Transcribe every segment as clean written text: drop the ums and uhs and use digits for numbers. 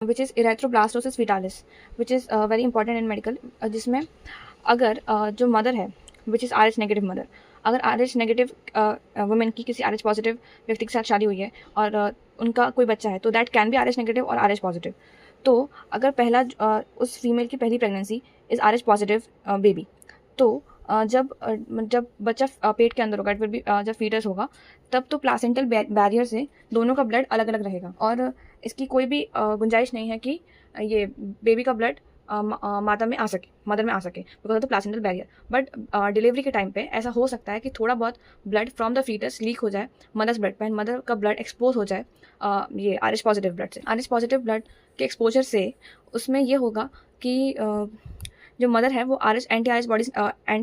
Which is erythroblastosis fetalis, which is very important in medical, जिसमें अगर जो मदर है which is RH negative mother, अगर RH नेगेटिव वुमेन की किसी RH पॉजिटिव व्यक्ति के साथ शादी हुई है और उनका कोई बच्चा है, तो that can be RH negative और RH पॉजिटिव। तो अगर पहला उस फीमेल की पहली pregnancy is RH positive baby, तो जब बच्चा पेट के अंदर होगा, इट विल बी जब फीटस होगा, तब तो प्लासेंटल बैरियर से दोनों का ब्लड अलग अलग रहेगा और इसकी कोई भी गुंजाइश नहीं है कि ये बेबी का ब्लड माता में आ सके, मदर में आ सके, because of the placental barrier. But delivery के टाइम पे ऐसा हो सकता है कि थोड़ा बहुत blood from the foetus leak हो जाए मदर्स ब्लड पे, मदर का ब्लड एक्सपोज हो जाए ये RH पॉजिटिव ब्लड से। RH पॉजिटिव ब्लड के एक्सपोजर से उसमें ये होगा कि जो मदर है वो anti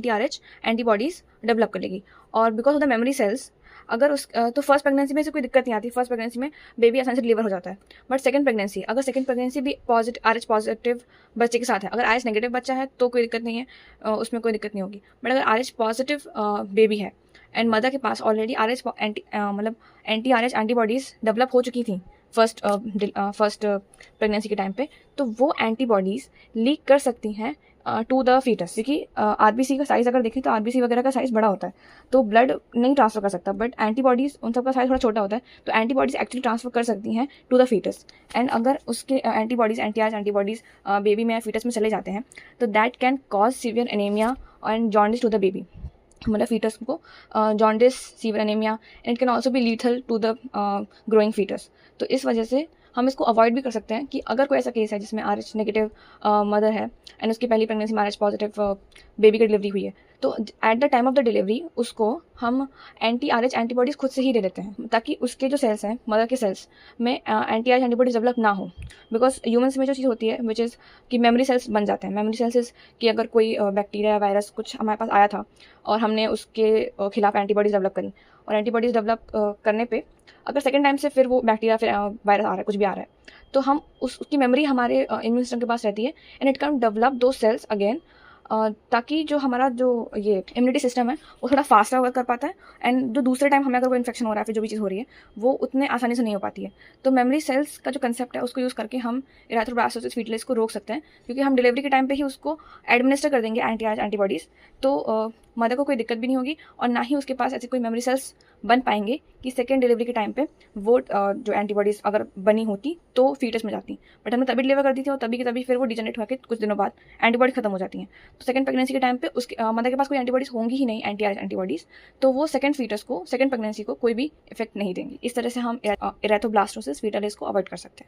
R H antibodies develop कर लेगी, और because of the memory cells अगर उस तो फर्स्ट प्रेगनेंसी में से कोई दिक्कत नहीं आती, फर्स्ट प्रेगनेंसी में बेबी आसानी से डिलीवर हो जाता है। बट सेकंड प्रेगनेंसी, अगर सेकंड प्रेगनेंसी भी RH पॉजिटिव बच्चे के साथ है, अगर RH नेगेटिव बच्चा है तो कोई दिक्कत नहीं है, उसमें कोई दिक्कत नहीं होगी। बट अगर RH पॉजिटिव बेबी है एंड मदर के पास ऑलरेडी मतलब एंटी RH एंटीबॉडीज डेवलप हो चुकी थी फर्स्ट प्रेगनेंसी के टाइम पे, तो वो एंटीबॉडीज लीक कर सकती हैं टू द फीटस, क्योंकि RBC का साइज अगर देखें तो RBC वगैरह का साइज बड़ा होता है, तो ब्लड नहीं ट्रांसफर कर सकता, बट एंटीबॉडीज उन सबका साइज थोड़ा छोटा होता है, तो एंटीबॉडीज एक्चुअली ट्रांसफर कर सकती हैं टू द फीटस। एंड अगर उसके एंटीबॉडीज एंटीबॉडीज बेबी में या फीटस में चले जाते हैं, तो that can cause severe anaemia and jaundice to the baby, मतलब फीटस को jaundice, severe anaemia, and it can also be lethal to the growing foetus. तो इस वजह से हम इसको अवॉइड भी कर सकते हैं कि अगर कोई ऐसा केस है जिसमें RH नेगेटिव मदर है एंड उसकी पहली प्रेगनेंसी में RH पॉजिटिव बेबी की डिलीवरी हुई है, तो at the time of the delivery उसको हम एंटी-RH एंटीबॉडीज़ खुद से ही दे देते हैं, ताकि उसके जो सेल्स हैं, मदर के सेल्स में एंटी-RH एंटीबॉडीज डेवलप ना हो। बिकॉज ह्यूमन्स में जो चीज़ होती है विच इज़ कि मेमोरी सेल्स बन जाते हैं। मेमोरी सेल्स इज़ कि अगर कोई बैक्टीरिया या वायरस कुछ हमारे पास आया था और हमने उसके खिलाफ एंटीबॉडीज डेवलप करी, और एंटीबॉडीज डेवलप करने पे अगर सेकेंड टाइम से फिर वो बैक्टीरिया फिर वायरस आ रहा है, कुछ भी आ रहा है, तो हम उसकी मेमोरी हमारे इम्यून सिस्टम के पास रहती है एंड इट कैन डेवलप दो सेल्स अगेन, ताकि जो हमारा जो ये इम्यूनिटी सिस्टम है वो थोड़ा फास्टर वर्क कर पाता है, एंड जो दूसरे टाइम हमें अगर कोई इन्फेक्शन हो रहा है, फिर जो भी चीज़ हो रही है वो उतने आसानी से नहीं हो पाती है। तो मेमोरी सेल्स का जो कंसेप्ट है उसको यूज़ करके हम इरेथ्रोब्लास्टोसिस फीटलिस को रोक सकते हैं, क्योंकि हम डिलीवरी के टाइम पे ही उसको एडमिनिस्टर कर देंगे एंटी-RH एंटीबॉडीज़, तो मदर को कोई दिक्कत भी नहीं होगी और ना ही उसके पास ऐसे कोई मेमोरी सेल्स बन पाएंगे कि सेकेंड डिलीवरी के टाइम पे वो जो एंटीबॉडीज़ अगर बनी होती तो फीटस में जाती, बट हमने तभी डिलीवर कर दी थी और तभी की तभी फिर वो डिजनरेट होकर कुछ दिनों बाद एंटीबॉडी खत्म हो जाती हैं। तो सेकंड प्रेगनेंसी के टाइम पे उसके मदर के पास कोई एंटीबॉडीज़ होंगी ही नहीं, एंटी-RH एंटीबॉडीज़, तो वो सेकंड फीटस को, सेकंड प्रेगनेंसी को कोई भी इफेक्ट नहीं देंगी। इस तरह से हम इरेथ्रोब्लास्टोसिस फीटलिस को अवॉइड कर सकते हैं।